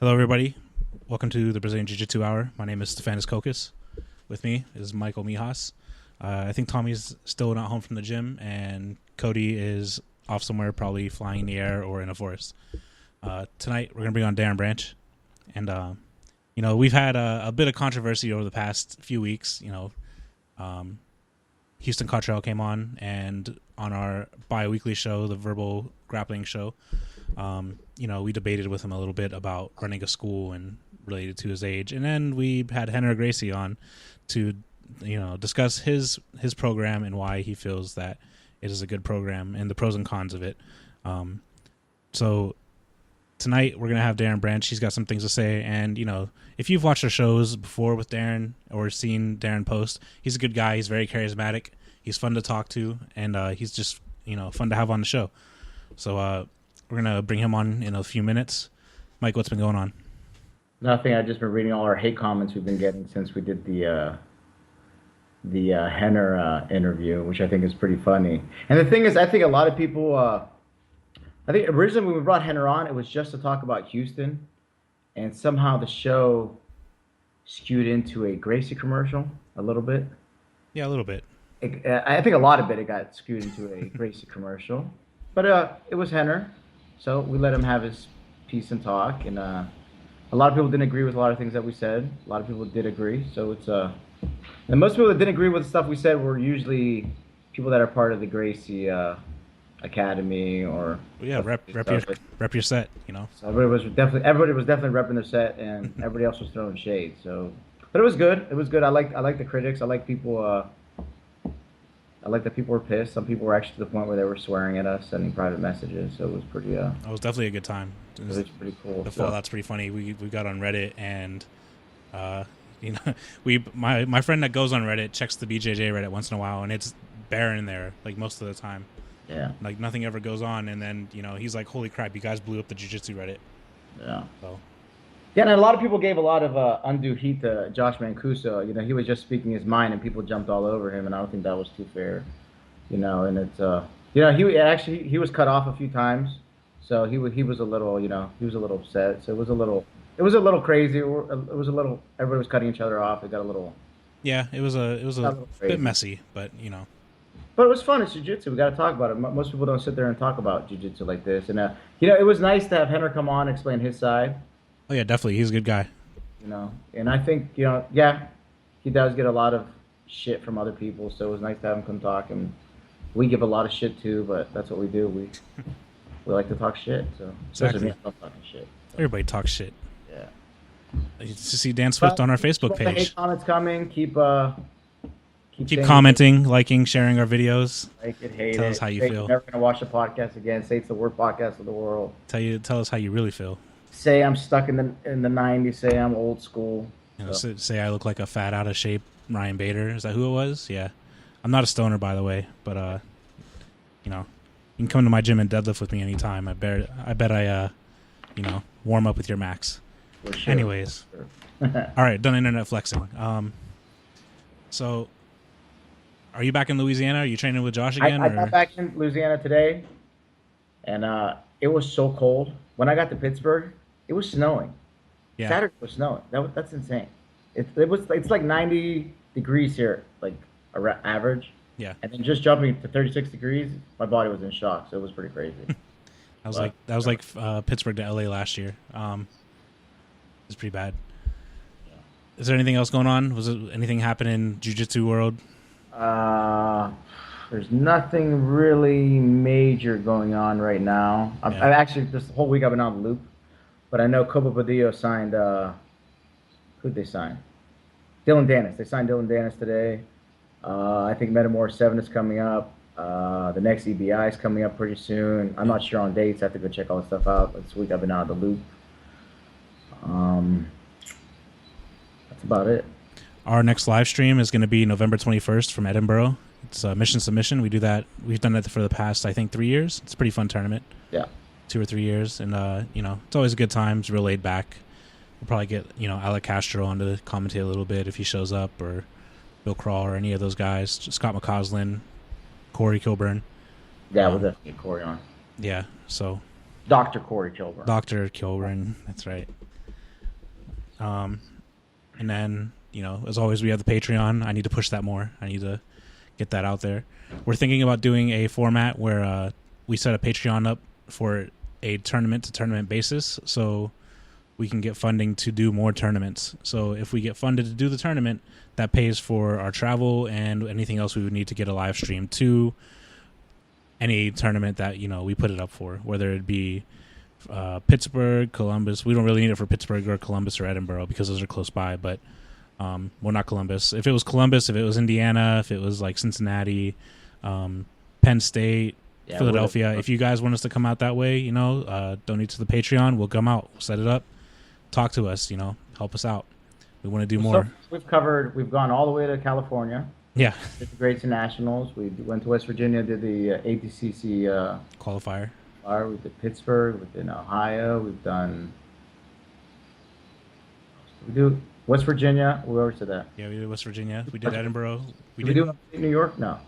Hello, everybody. Welcome to the Brazilian Jiu-Jitsu Hour. My name is Stefanis Kokis. With me is Michael Mijas. I think Tommy's still not home from the gym, and Cody is off somewhere, probably flying in the air or in a forest. Tonight, we're going to bring on Darren Branch. And, we've had a bit of controversy over the past few weeks. Houston Cottrell came on, and on our bi-weekly show, the Verbal Grappling Show, we debated with him a little bit about running a school and related to his age. And then we had Henry Gracie on to, discuss his program and why he feels that it is a good program and the pros and cons of it. So tonight we're going to have Darren Branch. He's got some things to say. And, if you've watched our shows before with Darren or seen Darren post, he's a good guy. He's very charismatic. He's fun to talk to. And he's just, fun to have on the show. So we're going to bring him on in a few minutes. Mike, what's been going on? Nothing. I've just been reading all our hate comments we've been getting since we did the Henner interview, which I think is pretty funny. And the thing is, I think a lot of people, I think originally when we brought Henner on, it was just to talk about Houston, and somehow the show skewed into a Gracie commercial a little bit. Yeah, a little bit. I think a lot of it got skewed into a Gracie commercial, but it was Henner, so we let him have his piece and talk, and a lot of people didn't agree with a lot of things that we said. A lot of people did agree, so it's and most people that didn't agree with the stuff we said were usually people that are part of the Gracie Academy or rep your set, So everybody was definitely repping their set, and everybody else was throwing shade. So, but it was good. It was good. I like the critics. I like people. I like that people were pissed. Some people were actually to the point where they were swearing at us, sending private messages. So it was pretty. It was definitely a good time. It was pretty cool. The fallout's pretty funny. We got on Reddit, and my friend that goes on Reddit checks the BJJ Reddit once in a while, and it's barren there like most of the time. Yeah. Like nothing ever goes on, and then he's like, "Holy crap, you guys blew up the jiu-jitsu Reddit." Yeah. So. Yeah, and a lot of people gave a lot of undue heat to Josh Mancuso. He was just speaking his mind, and people jumped all over him, and I don't think that was too fair. And it's he was cut off a few times, so he was a little he was a little upset. So it was a little crazy. It was a little, everybody was cutting each other off. It got a little. Yeah, it was a bit messy, but But it was fun. It's jiu-jitsu. We got to talk about it. Most people don't sit there and talk about jiu-jitsu like this. And it was nice to have Henner come on and explain his side. Oh yeah, definitely. He's a good guy. And I think yeah, he does get a lot of shit from other people. So it was nice to have him come talk. And we give a lot of shit too, but that's what we do. We like to talk shit. So exactly. Me, I love talking shit. So. Everybody talks shit. Yeah. You to see Dan Swift on our Facebook page. The hate comments coming. Keep commenting, liking, sharing our videos. Like it, hate Tell it. us how you Say feel. You're never gonna watch the podcast again. Say it's the worst podcast of the world. Tell us how you really feel. Say I'm stuck in the 90s. Say I'm old school. Say I look like a fat, out of shape Ryan Bader. Is that who it was? Yeah. I'm not a stoner, by the way, but you can come to my gym and deadlift with me anytime. I bet I warm up with your max. Sure. Anyways, Sure. All right, done internet flexing. So, are you back in Louisiana? Are you training with Josh again? I got back in Louisiana today, and it was so cold. When I got to Pittsburgh, it was snowing. Yeah. Saturday was snowing. That's insane. It's like 90 degrees here, like average. Yeah. And then just jumping to 36 degrees, my body was in shock. So it was pretty crazy. that was like Pittsburgh to LA last year. It's pretty bad. Yeah. Is there anything else going on? Was it anything happen in jiu-jitsu world? There's nothing really major going on right now. I've actually, this whole week I've been on the loop, but I know Copa Badillo signed, who'd they sign? Dylan Dennis. They signed Dylan Dennis today. I think Metamore 7 is coming up. The next EBI is coming up pretty soon. I'm not sure on dates. I have to go check all the stuff out. This week I've been out of the loop. That's about it. Our next live stream is going to be November 21st from Edinburgh. It's Mission Submission. We do that. We've done that for the past, I think, 3 years. It's a pretty fun tournament. Yeah. 2 or 3 years. And, it's always a good time. It's real laid back. We'll probably get, Alec Castro on to commentate a little bit if he shows up, or Bill Crawl or any of those guys. Scott McCausland, Corey Kilburn. Yeah, we'll definitely get Corey on. Yeah, so. Dr. Corey Kilburn. Dr. Kilburn, that's right. And then, as always, we have the Patreon. I need to push that more. I need to get that out there. We're thinking about doing a format where we set a Patreon up for a tournament-to-tournament basis, so we can get funding to do more tournaments. So if we get funded to do the tournament, that pays for our travel and anything else we would need to get a live stream to any tournament that, we put it up for, whether it be Pittsburgh, Columbus. We don't really need it for Pittsburgh or Columbus or Edinburgh because those are close by, but not Columbus. If it was Columbus, if it was Indiana, if it was like Cincinnati, Penn State, Philadelphia, if you guys want us to come out that way, donate to the Patreon, we'll come out, we'll set it up, talk to us, help us out. We want to do more. So we've gone all the way to California. Yeah. Did the Greats and Nationals. We went to West Virginia, did the ADCC qualifier. We did Pittsburgh, we did Ohio, we've done. We do West Virginia. Where else did that? Yeah, we did West Virginia. We did Edinburgh. Did we do New York? No.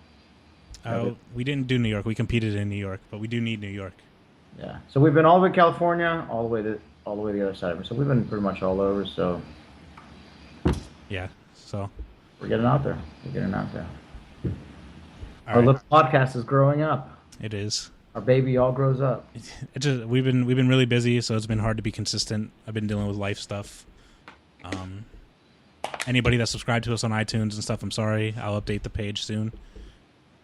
We didn't do New York. We competed in New York, but we do need New York. Yeah. So we've been all the way to California, all the way to the other side. So we've been pretty much all over. So. Yeah. So. We're getting out there. Our little podcast is growing up. It is. Our baby all grows up. We've been really busy, so it's been hard to be consistent. I've been dealing with life stuff. Anybody that subscribed to us on iTunes and stuff, I'm sorry. I'll update the page soon.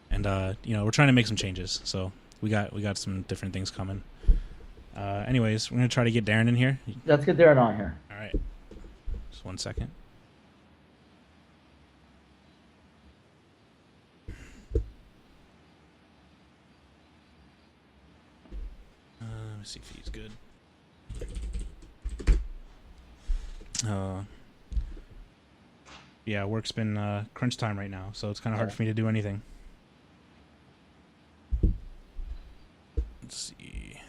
And we're trying to make some changes. So we got some different things coming. Anyways, we're gonna try to get Darren in here. Let's get Darren on here. All right. Just 1 second. Let me see if he's good. Yeah, work's been crunch time right now, so it's kind of hard for me to do anything. Let's see.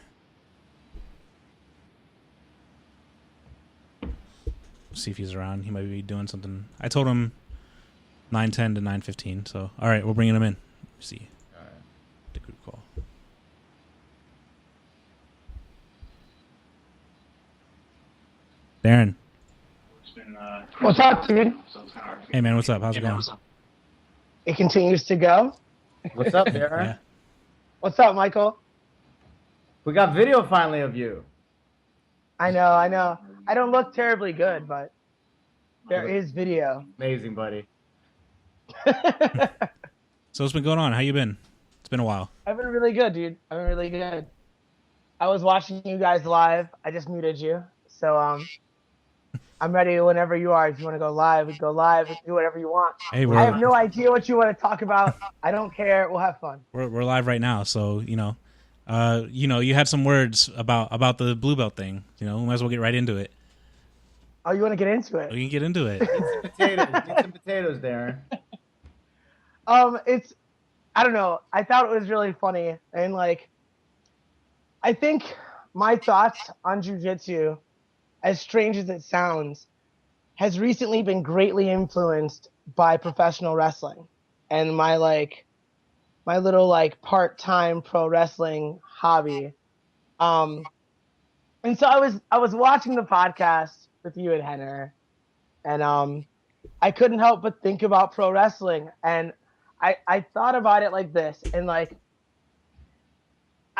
See if he's around. He might be doing something. I told him 9:10 to 9:15. So, all right, we're bringing him in. Let's see. All right. The group call. Darren. What's up, dude? Hey, man, what's up? How's it going? It continues to go. What's up, Darren? Yeah. What's up, Michael? We got video finally of you. I know. I don't look terribly good, but there is video. Amazing, buddy. So what's been going on? How you been? It's been a while. I've been really good, dude. I've been really good. I was watching you guys live. I just muted you. So I'm ready whenever you are. If you want to go live, we go live. We do whatever you want. Hey, I have no idea what you want to talk about. I don't care. We'll have fun. We're live right now, so you had some words about the blue belt thing. We might as well get right into it. Oh, you want to get into it? We can get into it. Get some potatoes, Darren. I don't know. I thought it was really funny, and I think my thoughts on jiu-jitsu, as strange as it sounds, has recently been greatly influenced by professional wrestling and my little part-time pro wrestling hobby. And so I was watching the podcast with you and Henner, and I couldn't help but think about pro wrestling, and I thought about it like this, and I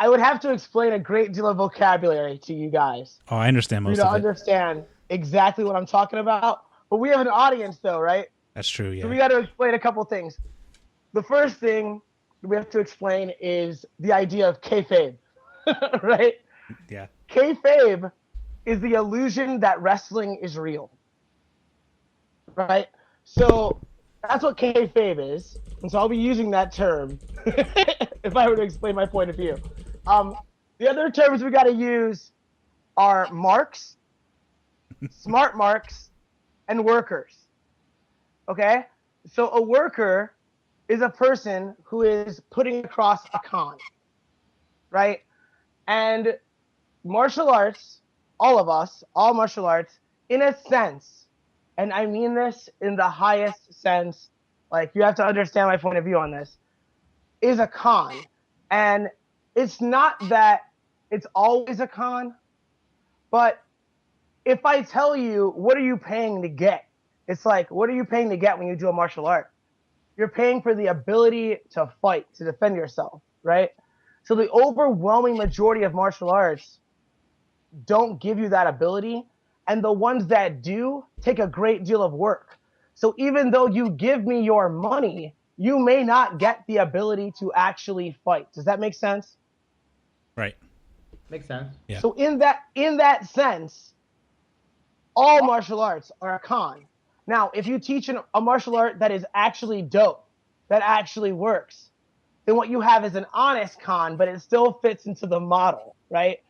would have to explain a great deal of vocabulary to you guys. Oh, I understand most of it. To understand exactly what I'm talking about. But we have an audience, though, right? That's true, yeah. So we got to explain a couple things. The first thing we have to explain is the idea of kayfabe, right? Yeah. Kayfabe is the illusion that wrestling is real, right? So that's what kayfabe is. And so I'll be using that term if I were to explain my point of view. The other terms we got to use are marks, smart marks, and workers. Okay? So a worker is a person who is putting across a con, right? And martial arts, all of us, all martial arts, in a sense, and I mean this in the highest sense, you have to understand my point of view on this, is a con. And it's not that it's always a con, but if I tell you, what are you paying to get? It's like, what are you paying to get when you do a martial art? You're paying for the ability to fight, to defend yourself, right? So the overwhelming majority of martial arts don't give you that ability. And the ones that do take a great deal of work. So even though you give me your money, you may not get the ability to actually fight. Does that make sense? Right. Makes sense. Yeah. So in that sense, all martial arts are a con. Now, if you teach a martial art that is actually dope, that actually works, then what you have is an honest con, but it still fits into the model, right?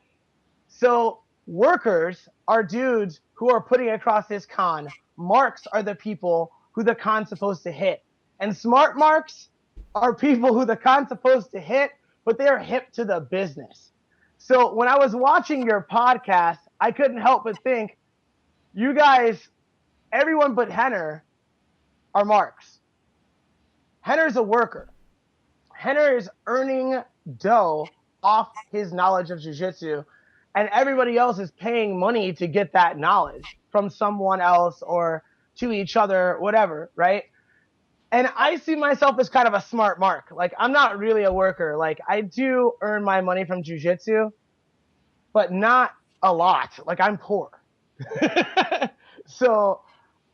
So workers are dudes who are putting across this con. Marks are the people who the con's supposed to hit. And smart marks are people who the con's supposed to hit, but they're hip to the business. So when I was watching your podcast, I couldn't help but think, you guys, everyone but Henner are marks. Henner's a worker. Henner is earning dough off his knowledge of jiu-jitsu, and everybody else is paying money to get that knowledge from someone else or to each other, whatever, right? And I see myself as kind of a smart mark. Like, I'm not really a worker. Like, I do earn my money from jiu-jitsu, but not a lot. Like, I'm poor. So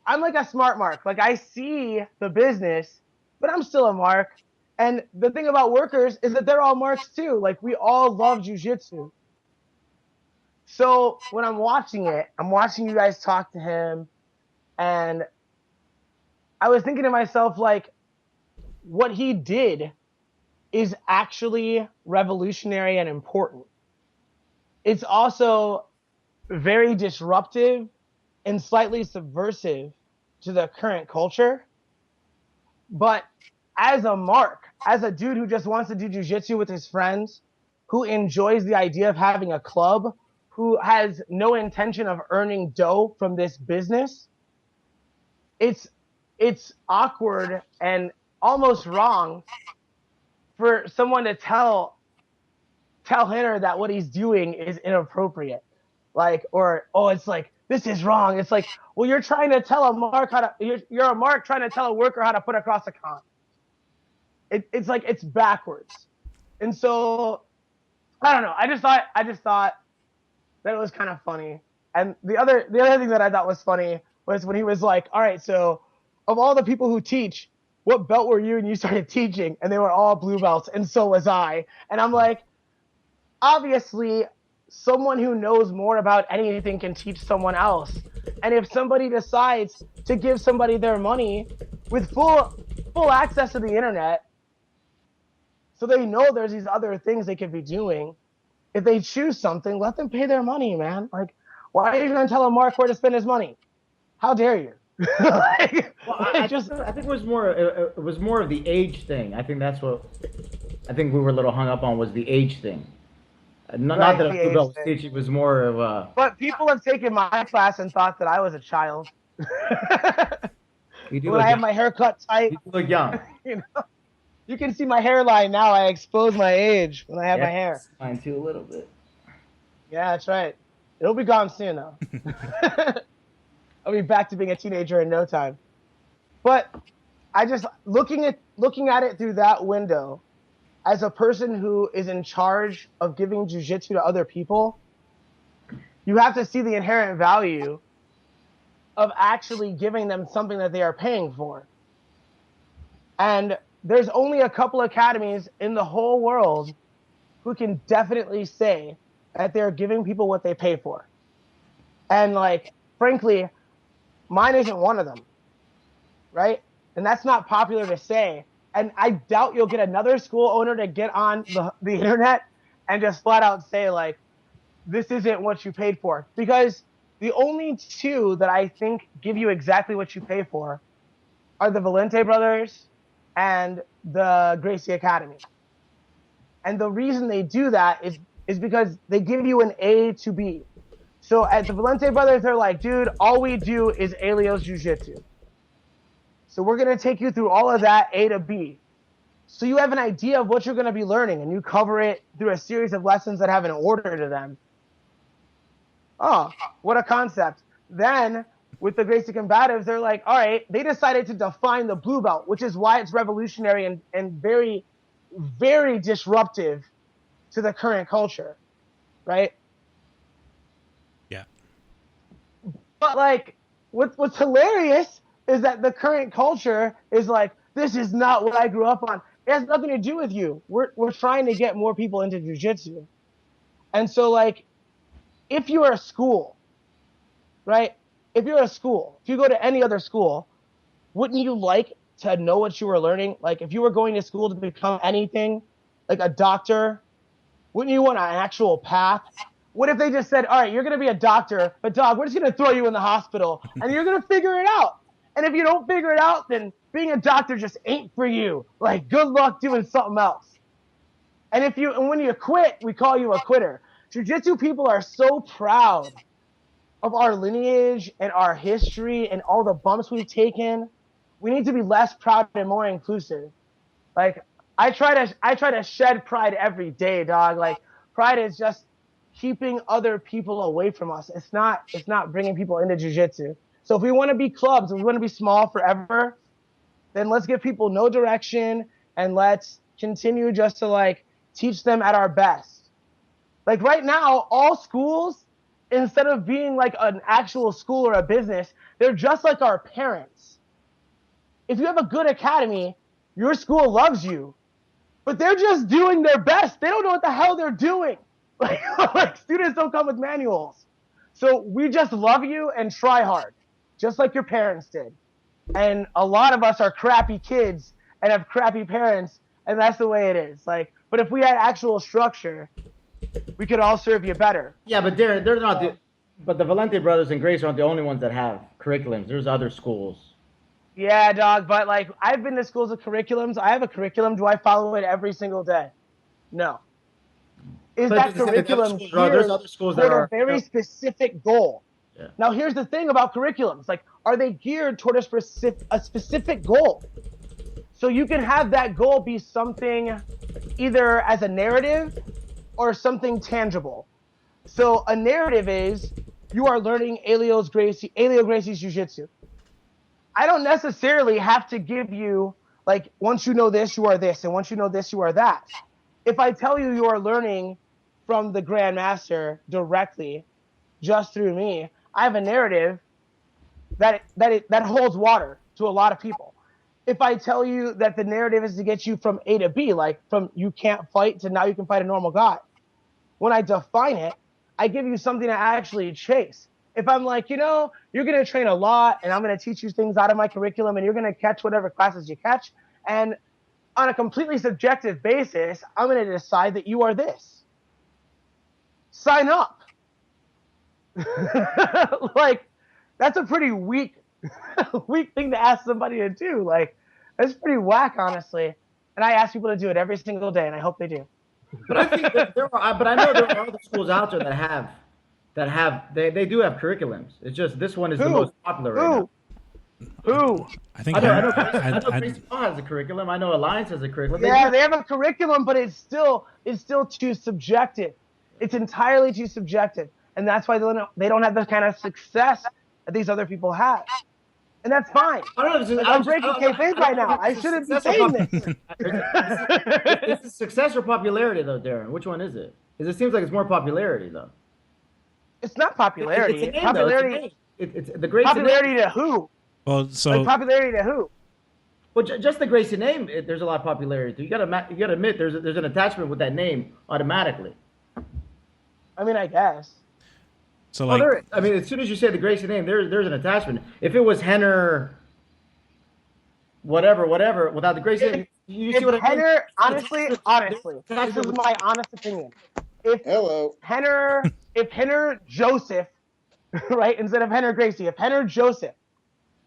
I'm like a smart mark. Like, I see the business, but I'm still a mark. And the thing about workers is that they're all marks too. Like, we all love jiu-jitsu. So when I'm watching it, I'm watching you guys talk to him, and I was thinking to myself, like, what he did is actually revolutionary and important. It's also very disruptive and slightly subversive to the current culture. But as a mark, as a dude who just wants to do jiu-jitsu with his friends, who enjoys the idea of having a club, who has no intention of earning dough from this business, it's awkward and almost wrong for someone to tell Henner that what he's doing is inappropriate. Like, or, oh, it's like, this is wrong. It's like, well, you're trying to tell a mark how to, you're a mark trying to tell a worker how to put across a con. It's like, it's backwards. And so, I don't know. I just thought that it was kind of funny. And the other thing that I thought was funny was when he was like, all right, so of all the people who teach, what belt were you and you started teaching? And they were all blue belts, and so was I. And I'm like, obviously, someone who knows more about anything can teach someone else. And if somebody decides to give somebody their money with full access to the internet, so they know there's these other things they could be doing, if they choose something, let them pay their money, man. Like, why are you going to tell a mark where to spend his money? How dare you? Well, I think it was more of the age thing. I think that's what I think we were a little hung up on, was the age thing. Not that a blue belt was teaching, was more of a. But people have taken my class and thought that I was a child. When I have my hair cut tight, you look young. You know, you can see my hairline now. I expose my age when I have my hair. Mine too, a little bit. Yeah, that's right. It'll be gone soon, though. I'll be back to being a teenager in no time. But I just looking at it through that window, as a person who is in charge of giving jiu-jitsu to other people, you have to see the inherent value of actually giving them something that they are paying for. And there's only a couple academies in the whole world who can definitely say that they're giving people what they pay for. And, like, frankly, mine isn't one of them, right? And that's not popular to say. And I doubt you'll get another school owner to get on the internet and just flat out say, like, this isn't what you paid for. Because the only two that I think give you exactly what you pay for are the Valente brothers and the Gracie Academy. And the reason they do that is because they give you an A to B. So at the Valente brothers, they're like, dude, all we do is Alios Jiu-Jitsu. So we're going to take you through all of that A to B. So you have an idea of what you're going to be learning, and you cover it through a series of lessons that have an order to them. oh, what a concept. Then with the Gracie Combatives, they're like, all right, they decided to define the blue belt, which is why it's revolutionary and very, very disruptive to the current culture, right? Yeah. But like, what's hilarious is that the current culture is like, this is not what I grew up on. It has nothing to do with you. We're trying to get more people into jiu-jitsu. And so like, if you're a school, right? If you're a school, if you go to any other school, wouldn't you like to know what you were learning? Like if you were going to school to become anything, like a doctor, wouldn't you want an actual path? What if they just said, all right, you're going to be a doctor, but dog, we're just going to throw you in the hospital and you're going to figure it out. And if you don't figure it out, then being a doctor just ain't for you. Like good luck doing something else. And when you quit, we call you a quitter. Jiu-jitsu people are so proud of our lineage and our history and all the bumps we've taken. We need to be less proud and more inclusive. Like I try to shed pride every day, dog. Like pride is just keeping other people away from us. It's not bringing people into jiu-jitsu. So if we want to be clubs, if we want to be small forever, then let's give people no direction and let's continue just to like teach them at our best. Like right now, all schools, instead of being like an actual school or a business, they're just like our parents. If you have a good academy, your school loves you, but they're just doing their best. They don't know what the hell they're doing. Like students don't come with manuals. So we just love you and try hard, just like your parents did. And a lot of us are crappy kids and have crappy parents, and that's the way it is. Like, but if we had actual structure, we could all serve you better. Yeah, but they're not but the Valente brothers and Grace aren't the only ones that have curriculums. There's other schools. Yeah, dog, but like I've been to schools with curriculums. I have a curriculum. Do I follow it every single day? No. Is that curriculum there's other schools that are a very specific goal? Yeah. Now here's the thing about curriculums. Like, are they geared toward a specific goal? So you can have that goal be something either as a narrative or something tangible. So a narrative is you are learning Elio Gracie's jiu-jitsu. I don't necessarily have to give you, like, once you know this, you are this, and once you know this, you are that. If I tell you you are learning from the Grandmaster directly, just through me, I have a narrative that holds water to a lot of people. If I tell you that the narrative is to get you from A to B, like from you can't fight to now you can fight a normal guy, when I define it, I give you something to actually chase. If I'm like, you're going to train a lot and I'm going to teach you things out of my curriculum and you're going to catch whatever classes you catch, and on a completely subjective basis, I'm going to decide that you are this. Sign up. Like, that's a pretty weak thing to ask somebody to do. Like, that's pretty whack, honestly. And I ask people to do it every single day, and I hope they do. But I think but I know there are other schools out there they do have curriculums. It's just this one is the most popular right now. Who? I think I know Gracie has a curriculum. I know Alliance has a curriculum. Yeah, they have a curriculum, but it's still too subjective. It's entirely too subjective, and that's why they don't have the kind of success that these other people have. And that's fine. I'm breaking kayfabe right now. I shouldn't be saying this. Is it success or popularity, though, Darren? Which one is it? Because it seems like it's more popularity, though. It's not popularity. It's a name, popularity. It's the Gracie popularity name. To who? Well, so like popularity to who? Well, just the Gracie name, there's a lot of popularity to. You gotta admit there's an attachment with that name automatically. I mean, I guess. So like, as soon as you say the Gracie name, there's an attachment. If it was Henner, whatever, without the Gracie name, you see what I mean? Honestly, this is my honest opinion. If Henner Joseph, right, instead of Henner Gracie, if Henner Joseph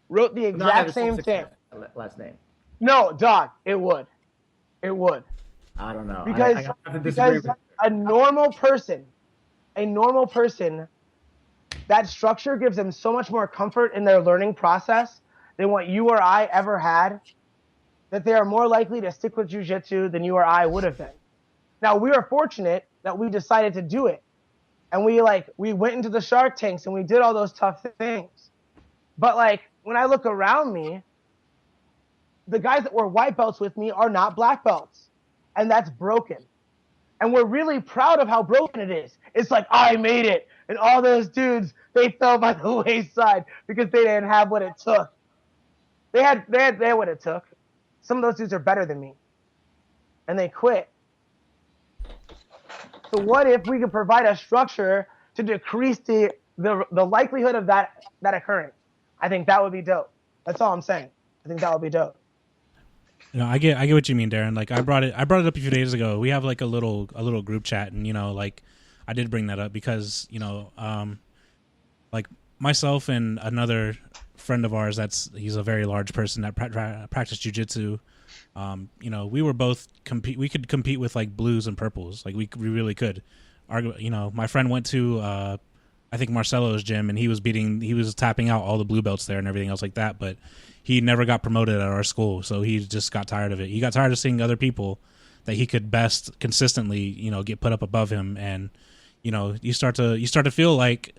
wrote the exact same thing, last name. No, dog, it would. I don't know. Because a normal person, that structure gives them so much more comfort in their learning process than what you or I ever had, that they are more likely to stick with jiu-jitsu than you or I would have been. Now, we are fortunate that we decided to do it and we went into the Shark Tanks and we did all those tough things. But like when I look around me, the guys that were white belts with me are not black belts, and that's broken. And we're really proud of how broken it is. It's like, I made it. And all those dudes, they fell by the wayside because they didn't have what it took. They had what it took. Some of those dudes are better than me. And they quit. So what if we could provide a structure to decrease the likelihood of that occurring? I think that would be dope. That's all I'm saying. I think that would be dope. You know, I get what you mean, Darren. Like I brought it up a few days ago. We have like a little group chat, and you know, like I did bring that up because you know, like myself and another friend of ours he's a very large person that practiced jiu-jitsu. You know, we were both we could compete with like blues and purples. Like we really could. You know, my friend went to I think Marcelo's gym, and he was tapping out all the blue belts there and everything else like that, but he never got promoted at our school, so he just got tired of it. He got tired of seeing other people that he could best consistently, you know, get put up above him, and you know, you start to feel like,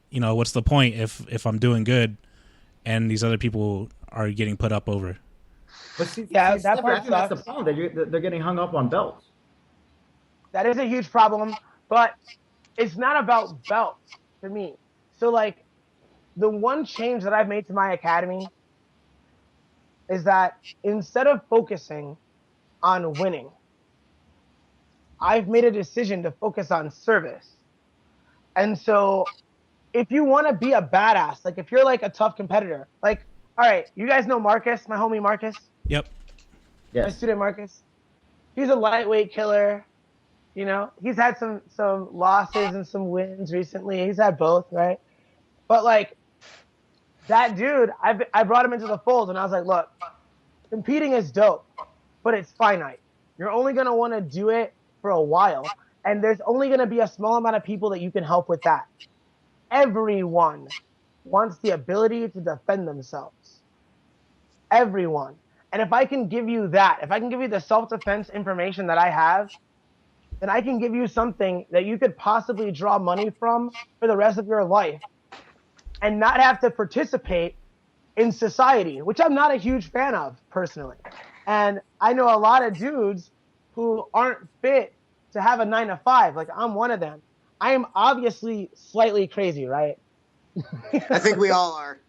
you know, what's the point if I'm doing good and these other people are getting put up over? But see, yeah, see, I think that's the problem. They're getting hung up on belts. That is a huge problem, but it's not about belts to me. So like the one change that I've made to my academy is that instead of focusing on winning, I've made a decision to focus on service. And so if you want to be a badass, like if you're like a tough competitor, like, all right, you guys know Marcus, my homie Marcus? Yep. Yes. My student Marcus. He's a lightweight killer. You know, he's had some losses and some wins recently. He's had both, right? But like that dude, I brought him into the fold, and I was like, look, competing is dope, but it's finite. You're only going to want to do it for a while, and there's only going to be a small amount of people that you can help with that. Everyone wants the ability to defend themselves. Everyone. And if I can give you that, if I can give you the self-defense information that I have, then I can give you something that you could possibly draw money from for the rest of your life and not have to participate in society, which I'm not a huge fan of personally. And I know a lot of dudes who aren't fit to have a 9-to-5. Like I'm one of them. I am obviously slightly crazy, right? I think we all are.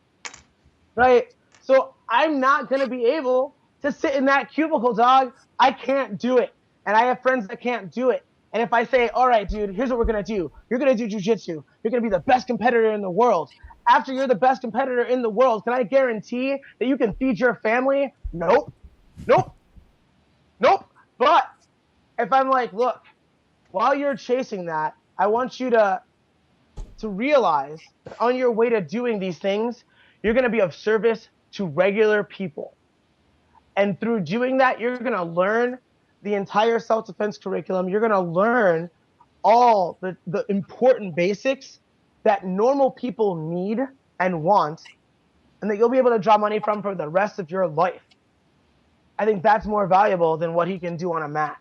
Right? So I'm not going to be able to sit in that cubicle, dog. I can't do it. And I have friends that can't do it. And if I say, all right, dude, here's what we're going to do. You're going to do jiu-jitsu. You're going to be the best competitor in the world. After you're the best competitor in the world, can I guarantee that you can feed your family? Nope. Nope. Nope. But if I'm like, look, while you're chasing that, I want you to realize that on your way to doing these things, you're going to be of service to regular people. And through doing that, you're going to learn the entire self-defense curriculum. You're going to learn all the important basics that normal people need and want, and that you'll be able to draw money from for the rest of your life. I think that's more valuable than what he can do on a mat.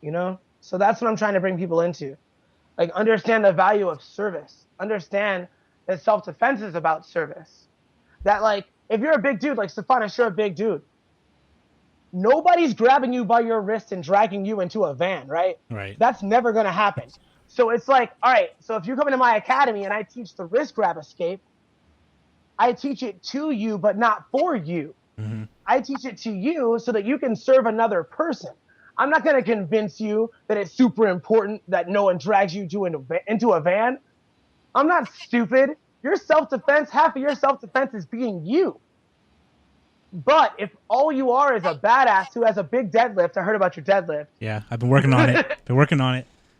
You know? So that's what I'm trying to bring people into. Like, understand the value of service. Understand that self-defense is about service. That, like, if you're a big dude, like Stefanis, you're a big dude. Nobody's grabbing you by your wrist and dragging you into a van, right? Right. That's never going to happen. So it's like, all right, so if you come into my academy and I teach the wrist grab escape, I teach it to you, but not for you. Mm-hmm. I teach it to you so that you can serve another person. I'm not going to convince you that it's super important that no one drags you into a van. I'm not stupid. Your self-defense, half of your self-defense is being you. But if all you are is a badass who has a big deadlift, I heard about your deadlift. Yeah, I've been working on it.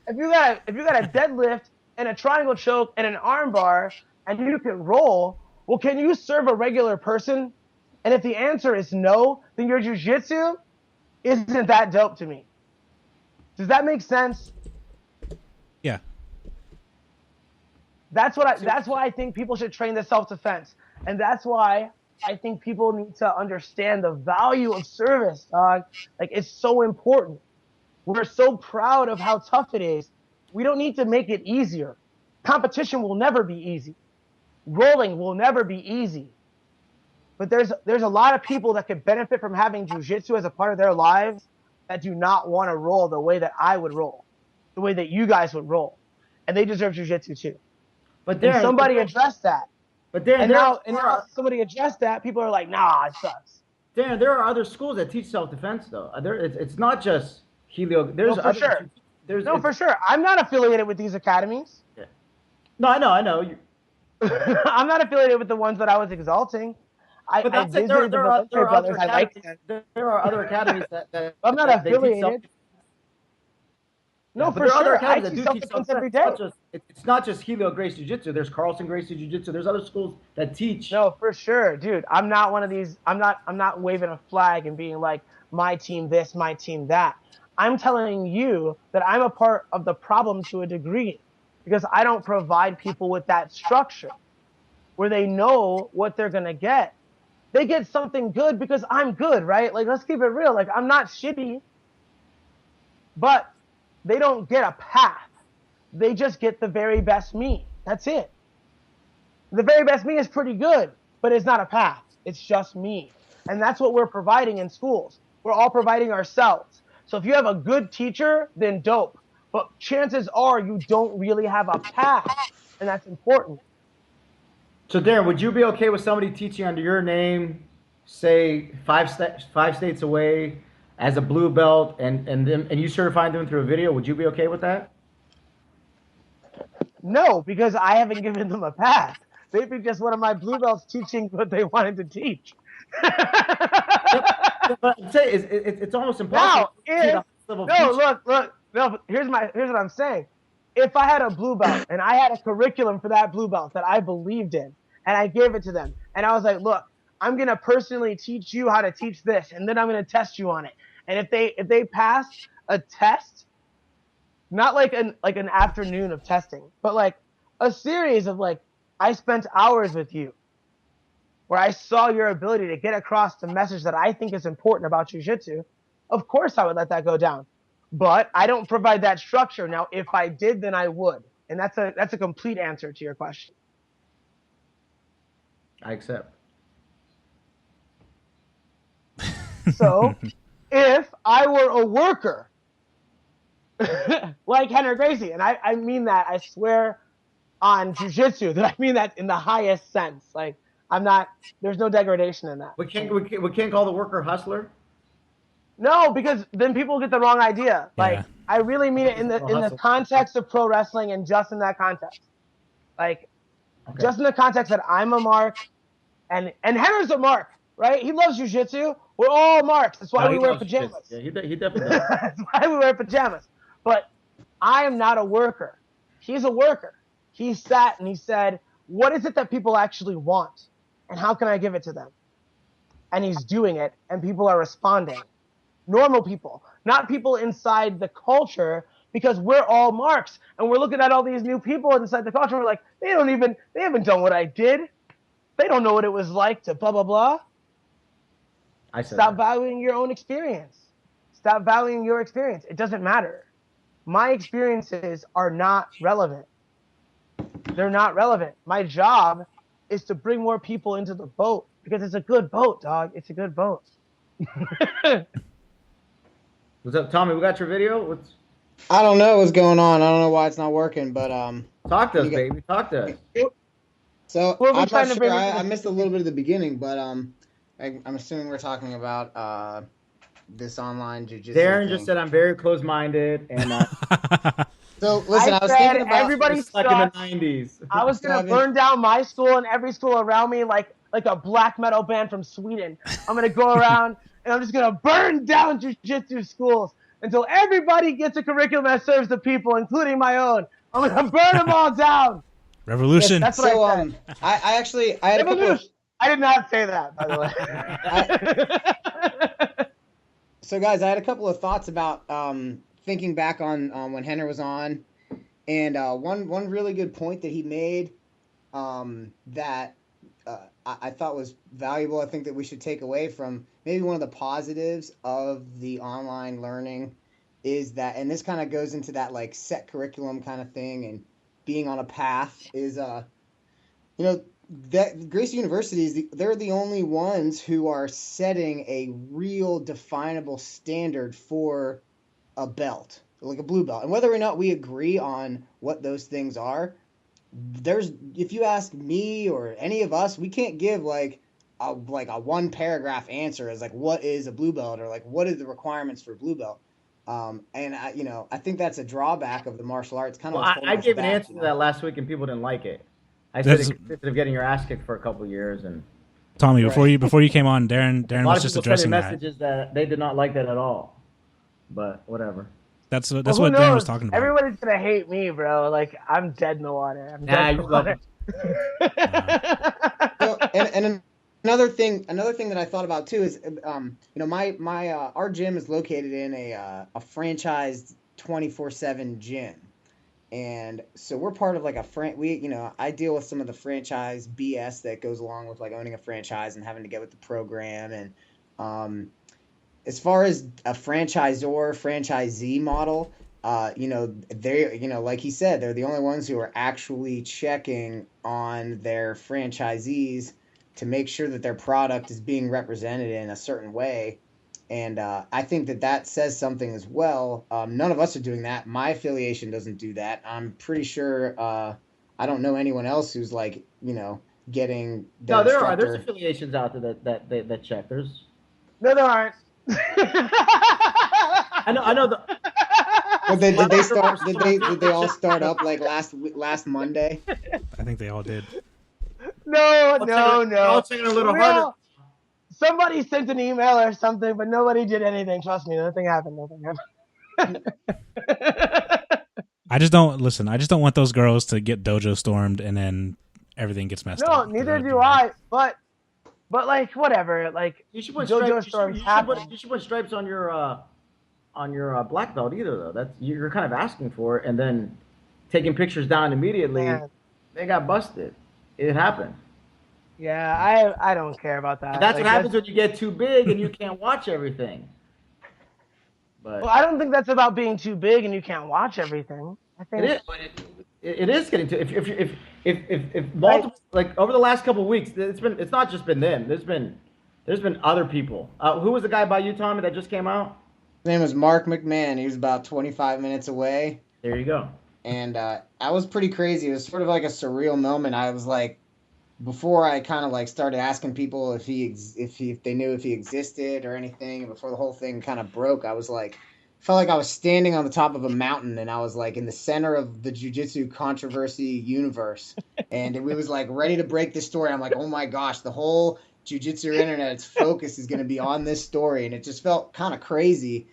If you got a deadlift and a triangle choke and an arm bar and you can roll, well, can you serve a regular person? And if the answer is no, then your jiu-jitsu isn't that dope to me. Does that make sense? Yeah. That's why I think people should train the self-defense. And that's why I think people need to understand the value of service, dog. Like, it's so important. We're so proud of how tough it is. We don't need to make it easier. Competition will never be easy. Rolling will never be easy. But there's a lot of people that could benefit from having jiu-jitsu as a part of their lives that do not want to roll the way that I would roll, the way that you guys would roll. And they deserve jiu-jitsu too. But Darren, somebody addressed that. But Darren, and now somebody addressed that. People are like, nah, it sucks. Darren, there are other schools that teach self-defense, though. It's not just Helio. There's for sure. For sure. I'm not affiliated with these academies. Yeah. No, I know. I'm not affiliated with the ones that I was exalting. But that's it. There are other academies that I'm not affiliated. No, for sure. I teach self-defense every day. It's not just Helio Grace Jiu-Jitsu. There's Carlson Gracie Jiu-Jitsu. There's other schools that teach. No, for sure, dude. I'm not one of these. I'm not waving a flag and being like, my team this, my team that. I'm telling you that I'm a part of the problem to a degree because I don't provide people with that structure where they know what they're going to get. They get something good because I'm good, right? Like, let's keep it real. Like, I'm not shitty, but they don't get a path. They just get the very best me. That's it. The very best me is pretty good, but it's not a path. It's just me. And that's what we're providing in schools. We're all providing ourselves. So if you have a good teacher, then dope. But chances are you don't really have a path, and that's important. So Darren, would you be okay with somebody teaching under your name, say 5 states away, as a blue belt, and you certifying them through a video? Would you be okay with that? No, because I haven't given them a path. They'd be just one of my blue belts teaching what they wanted to teach. But I'd say it's almost impossible. No, here's what I'm saying. If I had a blue belt and I had a curriculum for that blue belt that I believed in, and I gave it to them, and I was like, look, I'm gonna personally teach you how to teach this, and then I'm gonna test you on it. And if they pass a test, not like an afternoon of testing, but like a series of like, I spent hours with you, where I saw your ability to get across the message that I think is important about jiu-jitsu, of course I would let that go down. But I don't provide that structure. Now, if I did, then I would. And that's a complete answer to your question. I accept. So, if I were a worker, like Henry Gracie, and I mean that, I swear on jiu-jitsu, that I mean that in the highest sense. Like, there's no degradation in that. We can't call the worker hustler? No, because then people get the wrong idea. Like, I really mean it in the context of pro wrestling and just in that context. Like, just in the context that I'm a mark and Henry's a mark, right? He loves jiu-jitsu. We're all marks. That's why we wear pajamas. Yeah, he definitely does. That's why we wear pajamas. But I am not a worker. He's a worker. He sat and he said, what is it that people actually want? And how can I give it to them? And he's doing it, and people are responding. Normal people, not people inside the culture, because we're all marks, and we're looking at all these new people inside the culture. We're like, they haven't done what I did. They don't know what it was like to blah, blah, blah. Stop valuing your own experience. Stop valuing your experience. It doesn't matter. My experiences are not relevant. They're not relevant. My job is to bring more people into the boat because it's a good boat, dog. It's a good boat. What's up, Tommy? We got your video? I don't know what's going on. I don't know why it's not working, but talk to us, baby. Talk to us. So I'm not sure. I missed a little bit of the beginning, but I'm assuming we're talking about this online jiu-jitsu. Darren just said I'm very close-minded, and so listen. I was thinking about everybody stuck in the '90s. I was gonna burn down my school and every school around me like a black metal band from Sweden. I'm gonna go around and I'm just gonna burn down jiu-jitsu schools until everybody gets a curriculum that serves the people, including my own. I'm gonna burn them all down. Revolution. Yes, that's what I said. I had a couple of, I did not say that, by the way. So guys, I had a couple of thoughts about thinking back on when Henry was on, and one really good point that he made that I thought was valuable. I think that we should take away from maybe one of the positives of the online learning is that, and this kind of goes into that like set curriculum kind of thing and being on a path is, that Gracie University they're the only ones who are setting a real definable standard for a belt, like a blue belt. And whether or not we agree on what those things are, if you ask me or any of us, we can't give like a one paragraph answer as like what is a blue belt or like what are the requirements for a blue belt. And I think that's a drawback of the martial arts. Kind of I gave an answer to that last week and people didn't like it. I said it consisted of getting your ass kicked for a couple of years. And Tommy, before you came on, Darren was just addressing that. Messages that they did not like that at all. But whatever. That's what Darren was talking about. Everybody's gonna hate me, bro. Like I'm dead in the water. You love it. And another thing that I thought about too is, our gym is located in a franchised 24/7 gym. And so we're part of like I deal with some of the franchise BS that goes along with like owning a franchise and having to get with the program. And as far as a franchisee model, like he said, they're the only ones who are actually checking on their franchisees to make sure that their product is being represented in a certain way. And I think that says something as well. None of us are doing that. My affiliation doesn't do that. I'm pretty sure I don't know anyone else who's like, getting their instructor. There's affiliations out there that check. No, there aren't. I know Well, did they all start up like last Monday? I think they all did. No. I'll take it a little harder. Somebody sent an email or something, but nobody did anything. Trust me, nothing happened. I just don't want those girls to get dojo stormed and then everything gets messed up. No, neither do I. But like whatever. Like you should put dojo storms happen. You should put stripes on your black belt either though. That's you're kind of asking for it and then taking pictures down immediately. Man. They got busted. It happened. Yeah, I don't care about that. And that's what happens when you get too big and you can't watch everything. But I don't think that's about being too big and you can't watch everything. I think it is. But it is getting to if multiple like over the last couple of weeks, it's not just been them. There's been other people. Who was the guy by you, Tommy, that just came out? His name was Mark McMahon. He was about 25 minutes away. There you go. And I was pretty crazy. It was sort of like a surreal moment. I was like, before I kind of like started asking people if they knew if he existed or anything, and before the whole thing kind of broke, I was like, felt like I was standing on the top of a mountain and I was like in the center of the jiu-jitsu controversy universe. And we was like ready to break this story. I'm like, oh my gosh, the whole jiu-jitsu internet's focus is going to be on this story. And it just felt kind of crazy.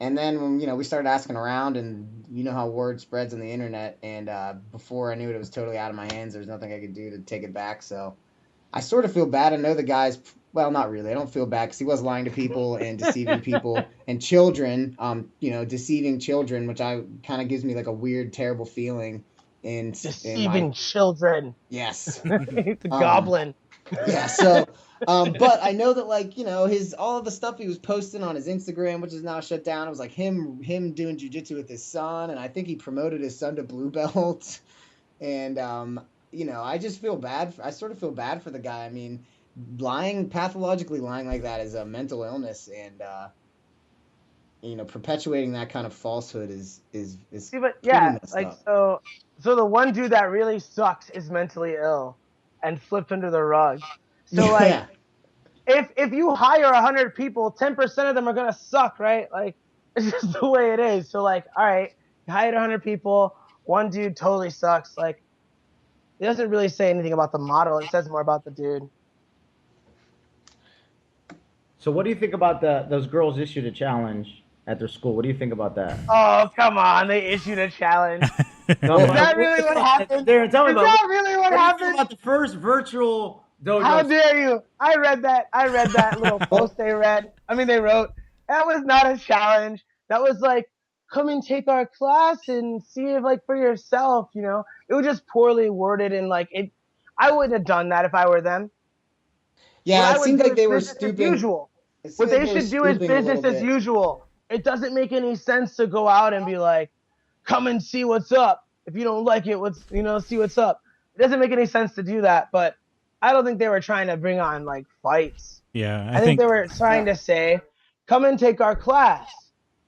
And then when, we started asking around and you know how word spreads on the internet. And before I knew it, it was totally out of my hands. There was nothing I could do to take it back. So I sort of feel bad. I know the guy's, well, not really. I don't feel bad because he was lying to people and deceiving people and children, deceiving children, which kind of gives me like a weird, terrible feeling. Deceiving children. Yes. The goblin. Yeah, so, but I know that all of the stuff he was posting on his Instagram, which is now shut down, it was like him doing jiu-jitsu with his son, and I think he promoted his son to blue belt, and I just feel bad. I sort of feel bad for the guy. I mean, pathologically lying like that is a mental illness, and perpetuating that kind of falsehood is See, but yeah, like up. So the one dude that really sucks is mentally ill and flipped under the rug. So like, if you hire 100 people, 10% of them are gonna suck, right? Like, it's just the way it is. So like, all right, you hired 100 people, one dude totally sucks. Like, it doesn't really say anything about the model. It says more about the dude. So what do you think about those girls issued a challenge at their school? What do you think about that? Oh, come on. They issued a challenge. Is that really what happened? Darren, tell me about that really what happened? About the first virtual dojo. How dare you? I read that little post they wrote. That was not a challenge. That was like, come and take our class and see it like for yourself, It was just poorly worded and like it. I wouldn't have done that if I were them. Yeah, it seemed like they were stupid. What they should do is business as usual. it doesn't make any sense to go out and be like, come and see what's up. If you don't like it, see what's up. It doesn't make any sense to do that, but I don't think they were trying to bring on like fights. Yeah, I think they were trying to say, come and take our class.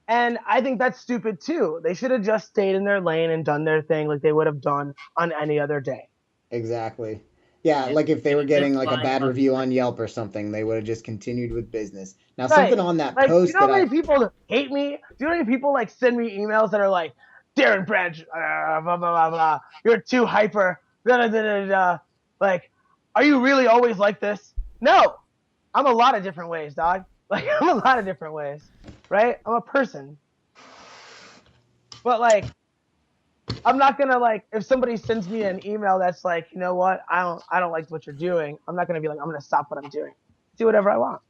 And I think that's stupid too. They should have just stayed in their lane and done their thing like they would have done on any other day. Exactly. Yeah, like if they were getting like a bad review on Yelp or something, they would have just continued with business. Now, something on that post do you know how many people hate me? Do you know how many people like send me emails that are like, Darren Branch, blah, blah, blah, blah. You're too hyper. Da, da, da, da, da. Like, are you really always like this? No. I'm a lot of different ways, dog. Like, I'm a lot of different ways, right? I'm a person. But, like, I'm not going to, like, if somebody sends me an email that's like, you know what, I don't like what you're doing, I'm not going to be like, I'm going to stop what I'm doing. Do whatever I want.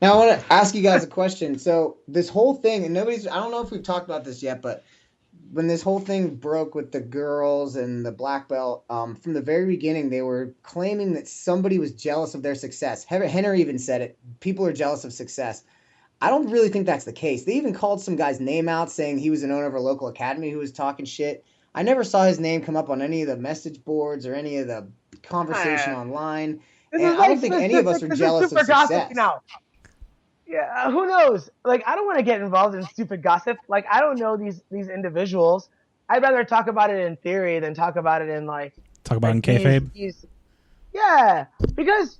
Now, I want to ask you guys a question. So, this whole thing, and I don't know if we've talked about this yet, but when this whole thing broke with the girls and the black belt, from the very beginning, they were claiming that somebody was jealous of their success. Henry even said it. People are jealous of success. I don't really think that's the case. They even called some guy's name out, saying he was an owner of a local academy who was talking shit. I never saw his name come up on any of the message boards or any of the conversation online. And I don't think any of us are jealous of success. Now. Yeah, who knows? Like, I don't want to get involved in stupid gossip. Like, I don't know these individuals. I'd rather talk about it in theory than talk about it in like. Talk about in kayfabe. Yeah, because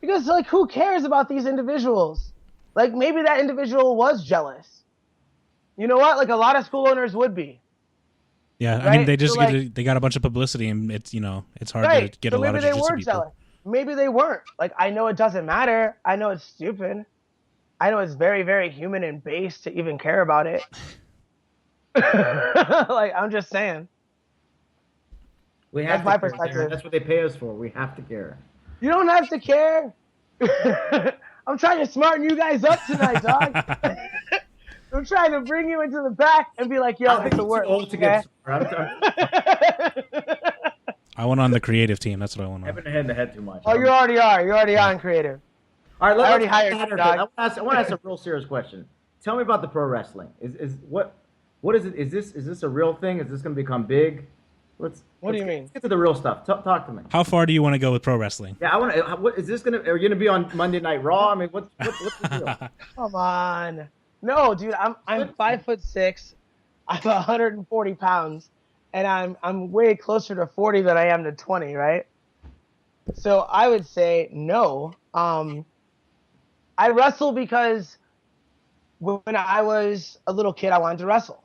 like, who cares about these individuals? Like, maybe that individual was jealous. You know what? Like, a lot of school owners would be. Yeah, right? I mean, they just they got a bunch of publicity, and it's it's hard to get a lot of jiu-jitsu people. Maybe they weren't jealous. Maybe they weren't. Like, I know it doesn't matter. I know it's stupid. I know it's very, very human and base to even care about it. Like, I'm just saying. That's my perspective. That's what they pay us for. We have to care. You don't have to care. I'm trying to smarten you guys up tonight, dog. I'm trying to bring you into the back and be like, yo, it's the work. Old to get I want on the creative team. That's what I want on. I haven't had the head too much. Oh, you already are. You're already on creative. All right, let's hired you, dog. I want to ask a real serious question. Tell me about the pro wrestling. What is it? Is this a real thing? Is this going to become big? What do you mean? Let's get to the real stuff. Talk to me. How far do you want to go with pro wrestling? Yeah, I want to. What is this going to? Are you going to be on Monday Night Raw? I mean, what's the deal? Come on. No, dude. I'm 5'6". I'm 140 pounds, and I'm way closer to 40 than I am to 20, right? So I would say no. I wrestle because when I was a little kid, I wanted to wrestle.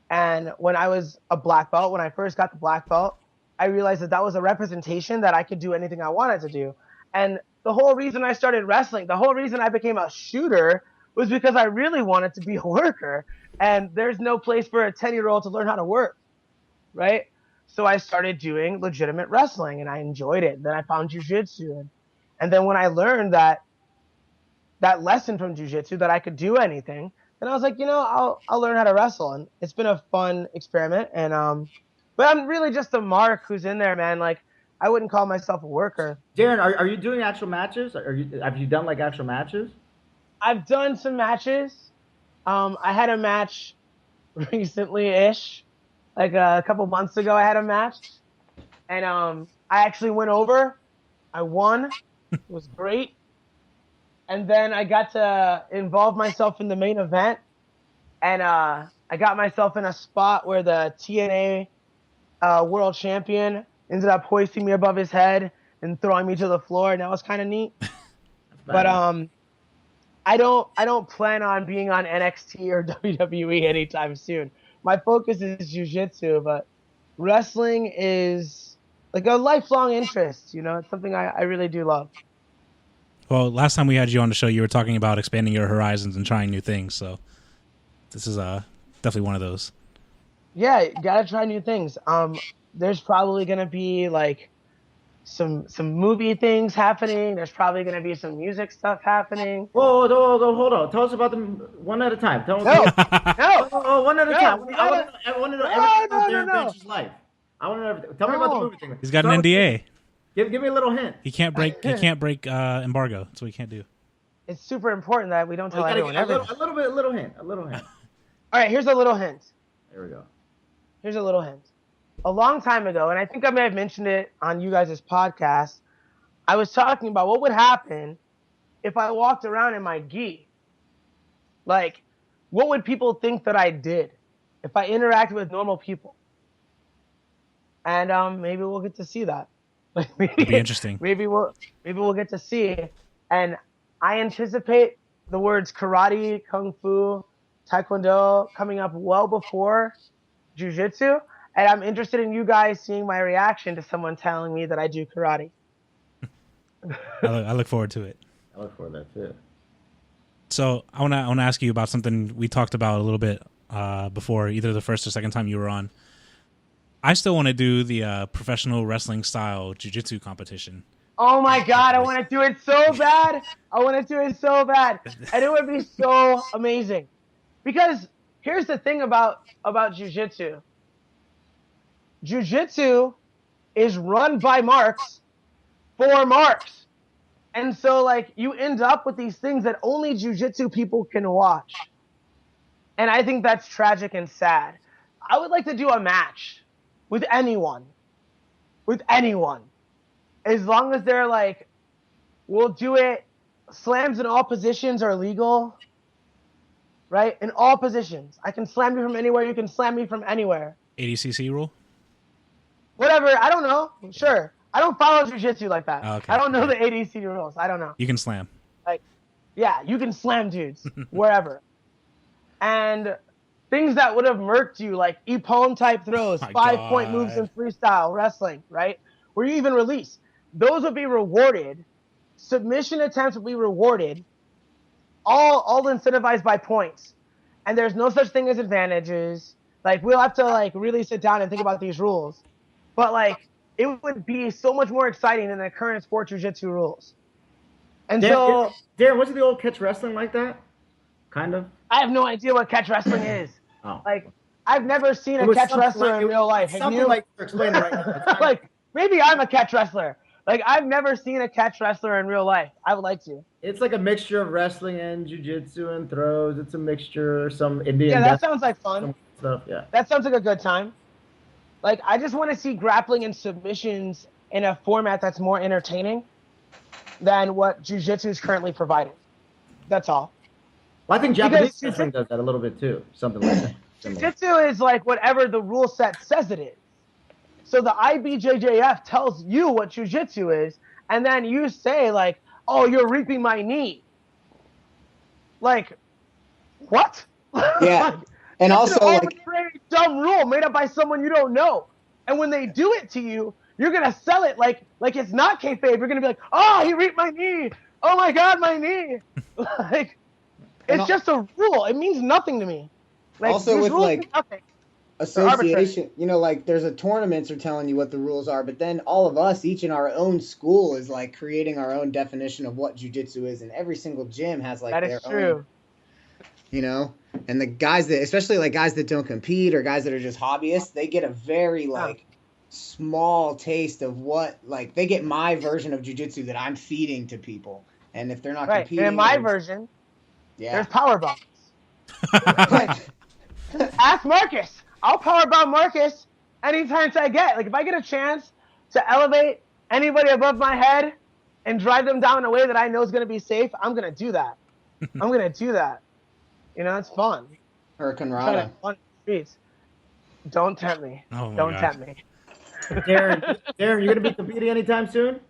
And when I was a black belt, when I first got the black belt, I realized that was a representation that I could do anything I wanted to do. And the whole reason I started wrestling, the whole reason I became a shooter was because I really wanted to be a worker. And there's no place for a 10-year-old to learn how to work, right? So I started doing legitimate wrestling, and I enjoyed it. Then I found jiu-jitsu. And then when I learned that lesson from jiu-jitsu, that I could do anything, then I was like, I'll learn how to wrestle. And it's been a fun experiment. And but I'm really just a mark who's in there, man. Like, I wouldn't call myself a worker. Darren, are you doing actual matches? Have you done like actual matches? I've done some matches. I had a match recently-ish. Like a couple months ago, I had a match. And I actually went over. I won. It was great. And then I got to involve myself in the main event. And I got myself in a spot where the TNA world champion ended up hoisting me above his head and throwing me to the floor. And that was kind of neat. But I don't plan on being on NXT or WWE anytime soon. My focus is jiu-jitsu, but wrestling is like a lifelong interest. It's something I really do love. Well, last time we had you on the show, you were talking about expanding your horizons and trying new things. So this is definitely one of those. Yeah, you gotta try new things. There's probably gonna be like some movie things happening. There's probably gonna be some music stuff happening. Whoa, hold on. Tell us about them one at a time. No, one at a time. I want to know everything about Darren Branch's life. I want to know everything. Tell me about the movie thing. He's got an NDA. Give me a little hint. He can't break embargo. That's what he can't do. it's super important that we don't tell gotta everyone get everything. a little hint. All right, here's a little hint. There we go. Here's a little hint. A long time ago, and I think I may have mentioned it on you guys' podcast, I was talking about what would happen if I walked around in my gi. Like, what would people think that I did if I interacted with normal people? And maybe we'll get to see that. It'd be interesting. Maybe we'll get to see. And I anticipate the words karate, kung fu, taekwondo coming up well before jiu-jitsu. And I'm interested in you guys seeing my reaction to someone telling me that I do karate. I look forward to it. I look forward to that too. So I want to ask you about something we talked about a little bit before, either the first or second time you were on. I still want to do the professional wrestling style jiu-jitsu competition. Oh my God, I want to do it so bad. And it would be so amazing. Because here's the thing about jiu-jitsu. Jiu-jitsu is run by marks for marks. And so, like, you end up with these things that only jiu-jitsu people can watch. And I think that's tragic and sad. I would like to do a match with anyone. As long as they're like, we'll do it, slams in all positions are legal. Right? In all positions. I can slam you from anywhere, you can slam me from anywhere. 80cc rule? Whatever, I don't know. Sure. I don't follow jiu-jitsu like that. Oh, okay. I don't know the 80cc rules. I don't know. You can slam. Like, yeah, you can slam dudes wherever. And things that would have murked you, like Ippon type throws, 5-point moves in freestyle wrestling, right? Where you even release. Those would be rewarded. Submission attempts would be rewarded. All incentivized by points. And there's no such thing as advantages. Like, we'll have to, like, really sit down and think about these rules. But, like, it would be so much more exciting than the current sport jiu-jitsu rules. And Darren, wasn't the old catch wrestling like that? Kind of? I have no idea what catch wrestling is. Oh. Like, I've never seen a catch wrestler in real life. Have you? Explain it right. Like, maybe I'm a catch wrestler. Like, I've never seen a catch wrestler in real life. I would like to. It's like a mixture of wrestling and jiu-jitsu and throws. It's a mixture, some Indian. Yeah, that sounds like fun. Stuff, yeah. That sounds like a good time. Like, I just want to see grappling and submissions in a format that's more entertaining than what jiu-jitsu is currently providing. That's all. Well, I think Japanese wrestling does that a little bit too. Something like that. Jiu-jitsu is like whatever the rule set says it is. So the IBJJF tells you what jiu-jitsu is, and then you say, like, oh, you're reaping my knee. Like, what? Yeah. And that's also, an like, arbitrary, dumb rule made up by someone you don't know. And when they do it to you, you're going to sell it like it's not kayfabe. You're going to be like, oh, he reaped my knee. Oh, my God, my knee. Like, it's just a rule. It means nothing to me. Like, also with, like, nothing. Association, you know, like, there's a tournaments are telling you what the rules are, but then all of us, each in our own school, is, like, creating our own definition of what jiu-jitsu is, and every single gym has, like, their own, you know? And the guys that, especially, like, guys that don't compete or guys that are just hobbyists, they get a very, like, small taste of what, like, they get my version of jiu-jitsu that I'm feeding to people. And if they're not competing... And in my version, there's power bombs. Ask Marcus. I'll power bomb Marcus any chance I get. Like, if I get a chance to elevate anybody above my head and drive them down in a way that I know is going to be safe, I'm going to do that. You know, it's fun. Hurricane Rana. Fun streets. Don't tempt me. Oh my Don't God. tempt me. Darren, you're going to be competing anytime soon?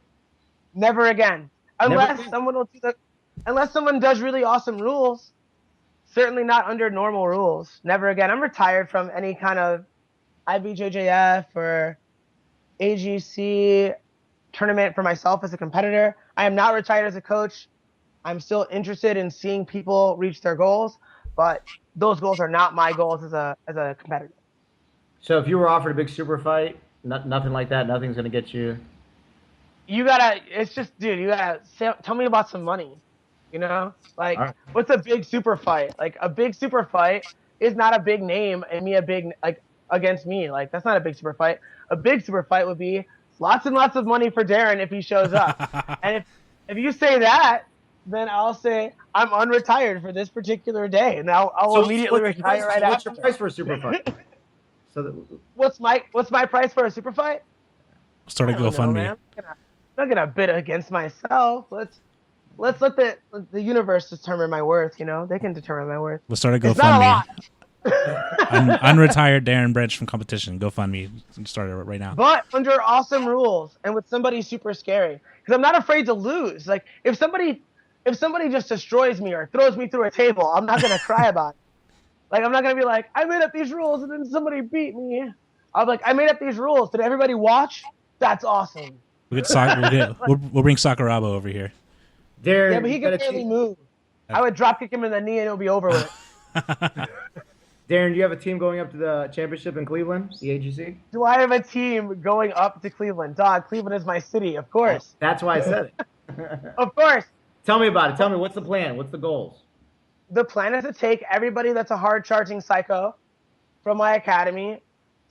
Never again. Unless someone does really awesome rules. Certainly not under normal rules. Never again. I'm retired from any kind of IBJJF or AGC tournament for myself as a competitor. I am not retired as a coach. I'm still interested in seeing people reach their goals, but those goals are not my goals as a competitor. So if you were offered a big super fight, nothing like that, nothing's going to get you. You gotta tell me about some money. You know, like, what's a big super fight? Like, a big super fight is not a big name and me a big, like, against me. Like, that's not a big super fight. A big super fight would be lots and lots of money for Darren if he shows up. And if you say that, then I'll say I'm unretired for this particular day, and I'll So immediately retire right what's after. your price for a super fight? What's my price for a super fight? Start a GoFundMe. I'm not gonna bid against myself. Let's let the universe determine my worth. You know, they can determine my worth. Let's start a It's not a GoFundMe. lot. Unretired Darren Branch from competition. GoFundMe. Start it right now. But under awesome rules and with somebody super scary, because I'm not afraid to lose. Like if somebody just destroys me or throws me through a table, I'm not gonna cry about it. Like I'm not gonna be like, I made up these rules and then somebody beat me. I'm like, I made up these rules. Did everybody watch? That's awesome. We'll bring Sakuraba over here. Darren, Yeah, but he can barely move. I would drop kick him in the knee and it'll be over with. Darren, do you have a team going up to the championship in Cleveland, the AGC? Do I have a team going up to Cleveland? Dog, Cleveland is my city, of course. That's why I said it. Of course. Tell me about it. Tell me, what's the plan? What's the goals? The plan is to take everybody that's a hard-charging psycho from my academy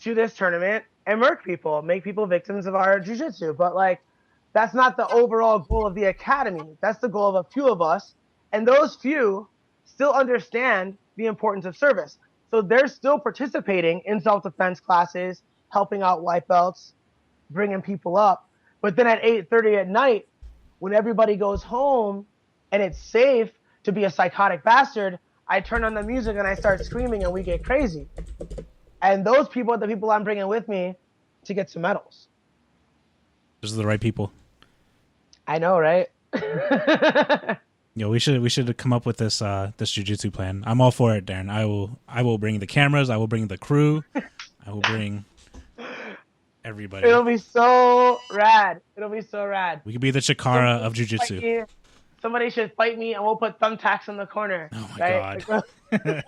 to this tournament and murk people, make people victims of our jiu-jitsu. But, like, that's not the overall goal of the academy. That's the goal of a few of us. And those few still understand the importance of service. So they're still participating in self-defense classes, helping out white belts, bringing people up. But then at 8:30 at night, when everybody goes home and it's safe to be a psychotic bastard, I turn on the music and I start screaming and we get crazy. And those people are the people I'm bringing with me to get some medals. Those are the right people. I know, right? We should come up with this jiu-jitsu plan. I'm all for it, Darren. I will bring the cameras. I will bring the crew. I will bring everybody. It'll be so rad. We could be the Chikara of jiu-jitsu. Somebody should fight me and we'll put thumbtacks in the corner. Oh my god. Like,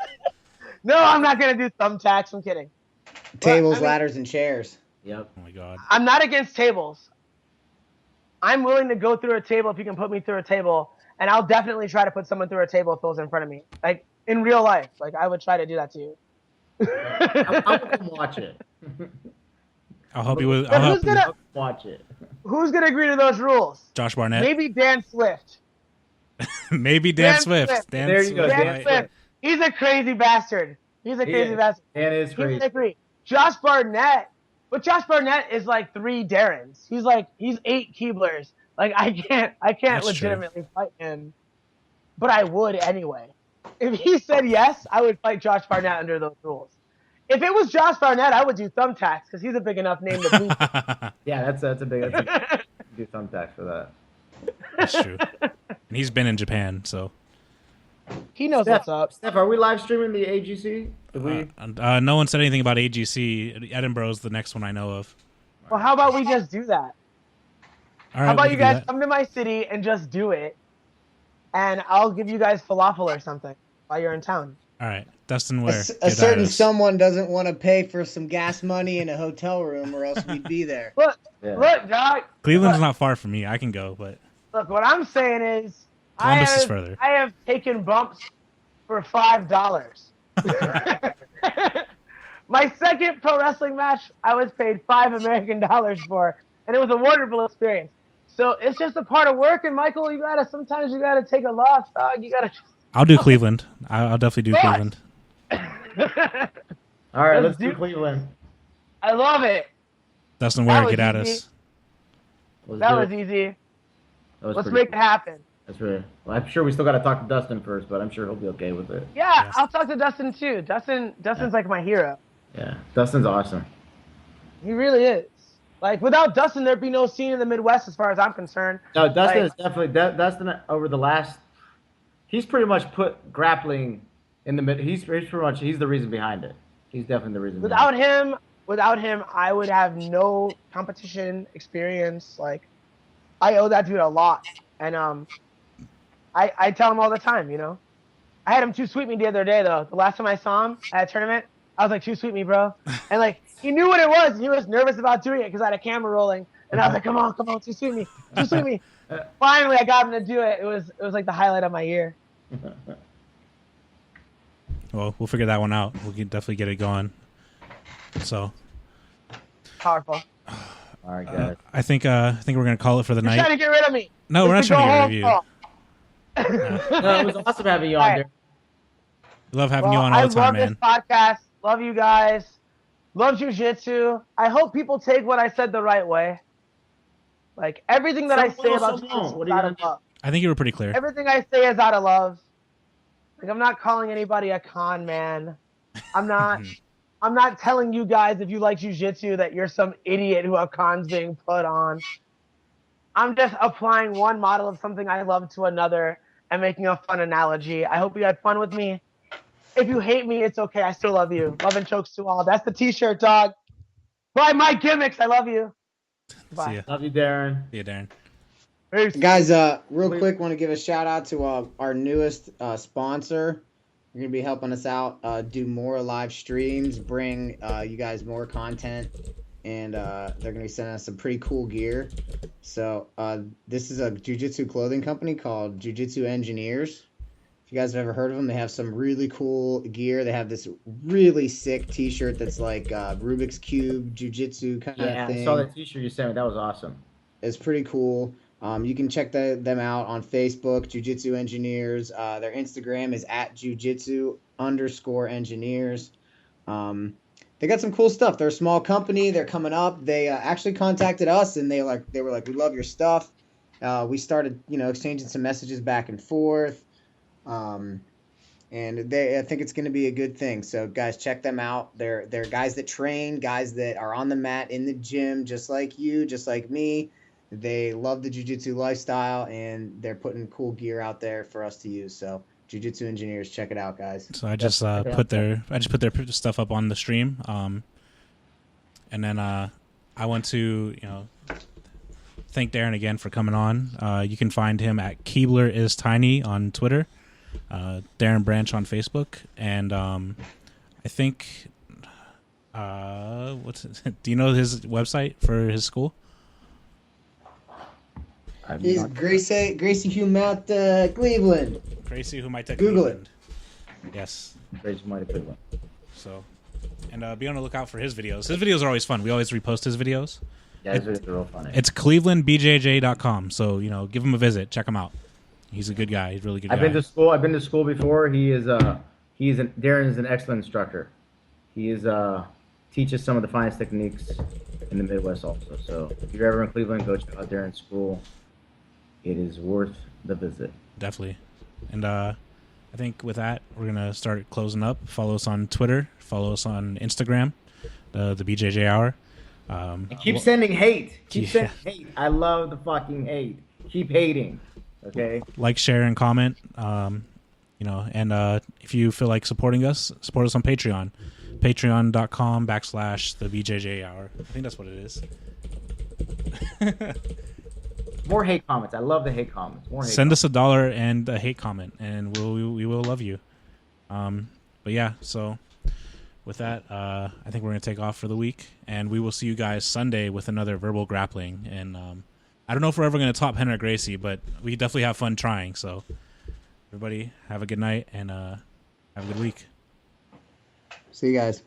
no, I'm not gonna do thumbtacks. I'm kidding. Tables, ladders, and chairs. Yep. Oh my god. I'm not against tables. I'm willing to go through a table if you can put me through a table, and I'll definitely try to put someone through a table if it was in front of me. Like in real life, like I would try to do that to you. I'll come watch it. I'll help you with. Watch it. Who's gonna agree to those rules? Josh Barnett. Maybe Dan Swift. Maybe Dan Swift. There you go. Dan Swift. He's a crazy bastard. Dan is crazy. He agree. Josh Barnett. But Josh Barnett is like 3 Darrens. He's 8 Keeblers. Like I can't That's legitimately fight him. But I would anyway. If he said yes, I would fight Josh Barnett under those rules. If it was Josh Barnett, I would do thumbtacks because he's a big enough name to beat. Yeah, that's a big. Do thumbtacks for that. That's true. And he's been in Japan, so he knows what's up. Steph, are we live streaming the AGC? No one said anything about AGC. Edinburgh's the next one I know of. Well, how about we just do that? All right, how about you guys come to my city and just do it, and I'll give you guys falafel or something while you're in town. All right, Dustin, where? A certain someone doesn't want to pay for some gas money in a hotel room, or else we'd be there. Look, Doc. Cleveland's not far from me. I can go, but look, what I'm saying is, Columbus is further. I have taken bumps for $5. My second pro wrestling match, I was paid $5 American for, and it was a wonderful experience. So it's just a part of work, and Michael, sometimes you gotta take a loss, dog. You gotta. I'll do Cleveland. I'll definitely do Cleveland. All right, let's do Cleveland. I love it. Dustin, where? Get at us. That was easy. Let's make it happen. That's right. Well, I'm sure we still got to talk to Dustin first, but I'm sure he'll be okay with it. Yeah, yes. I'll talk to Dustin too. Dustin's like my hero. Yeah, Dustin's awesome. He really is. Like without Dustin, there'd be no scene in the Midwest, as far as I'm concerned. No, Dustin is definitely Dustin over the last. He's pretty much put grappling in the mid. He's the reason behind it. He's definitely the reason. Without him, I would have no competition experience. Like, I owe that dude a lot, and I tell him all the time. You know, I had him too sweet me the other day though. The last time I saw him at a tournament, I was like, too sweet me, bro, and like he knew what it was. He was nervous about doing it because I had a camera rolling, and I was like, come on, too sweet me. Finally, I got him to do it. It was like the highlight of my year. Well, we'll figure that one out. We can definitely get it going. So powerful. All right, guys. I think we're gonna call it for the night. You're trying to get rid of me. No, we're not trying to get rid of you. No, it was awesome having you on All there. right. Love having you on all I the time, love man. this podcast. Love you guys. Love jiu-jitsu. I hope people take what I said the right way. Like everything that I Some say will, about some jiu-jitsu won't. What is are you out gonna of do? love. I think you were pretty clear. Everything I say is out of love. Like I'm not calling anybody a con man. I'm not telling you guys if you like jiu-jitsu that you're some idiot who have cons being put on. I'm just applying one model of something I love to another and making a fun analogy. I hope you had fun with me. If you hate me, it's okay. I still love you. Love and chokes to all. That's the t-shirt, dog. Buy my gimmicks. I love you. Bye. See ya. Love you, Darren. See ya, Darren. Peace. Guys, real quick, want to give a shout out to our newest sponsor. You're gonna be helping us out, do more live streams, bring you guys more content, and they're gonna be sending us some pretty cool gear. So this is a jiu-jitsu clothing company called Jiu-Jitsu Engineers. If you guys have ever heard of them, they have some really cool gear. They have this really sick T-shirt that's like Rubik's Cube jiu-jitsu kind of Yeah, thing. I saw that T-shirt you sent me. That was awesome. It's pretty cool. You can check them out on Facebook, Jiu-Jitsu Engineers. Their Instagram is @jiu-jitsu_engineers. They got some cool stuff. They're a small company. They're coming up. They actually contacted us, and they were like, we love your stuff. We started, exchanging some messages back and forth. And I think it's going to be a good thing. So guys, check them out. They're guys that train, guys that are on the mat in the gym, just like you, just like me. They love the jiu-jitsu lifestyle, and they're putting cool gear out there for us to use. So Jiu-Jitsu Engineers, check it out, guys. So I just put their stuff up on the stream, and then I want to thank Darren again for coming on. You can find him at Keebler is Tiny on Twitter, Darren Branch on Facebook, and I think do you know his website for his school? He's Gracie Humata Cleveland. Gracie Humata Google Cleveland. Yes. Gracie Humata Cleveland. So, and be on the lookout for his videos. His videos are always fun. We always repost his videos. Yeah, his videos are real funny. It's clevelandbjj.com. So, give him a visit. Check him out. He's a good guy. He's a really good guy. I've been to school before. Darren is an excellent instructor. He teaches some of the finest techniques in the Midwest also. So if you're ever in Cleveland, go check out Darren's school. It is worth the visit. Definitely. And I think with that, we're going to start closing up. Follow us on Twitter. Follow us on Instagram, the BJJ Hour. And keep sending hate. Sending hate. I love the fucking hate. Keep hating. Okay? Like, share, and comment. And if you feel like supporting us, support us on Patreon. Patreon.com/the BJJ Hour. I think that's what it is. More hate comments. I love the hate comments. Send us $1 and a hate comment, and we will love you. But yeah, so with that, I think we're gonna take off for the week, and we will see you guys Sunday with another verbal grappling. And I don't know if we're ever gonna top Henry Gracie, but we definitely have fun trying. So everybody, have a good night and have a good week. See you guys.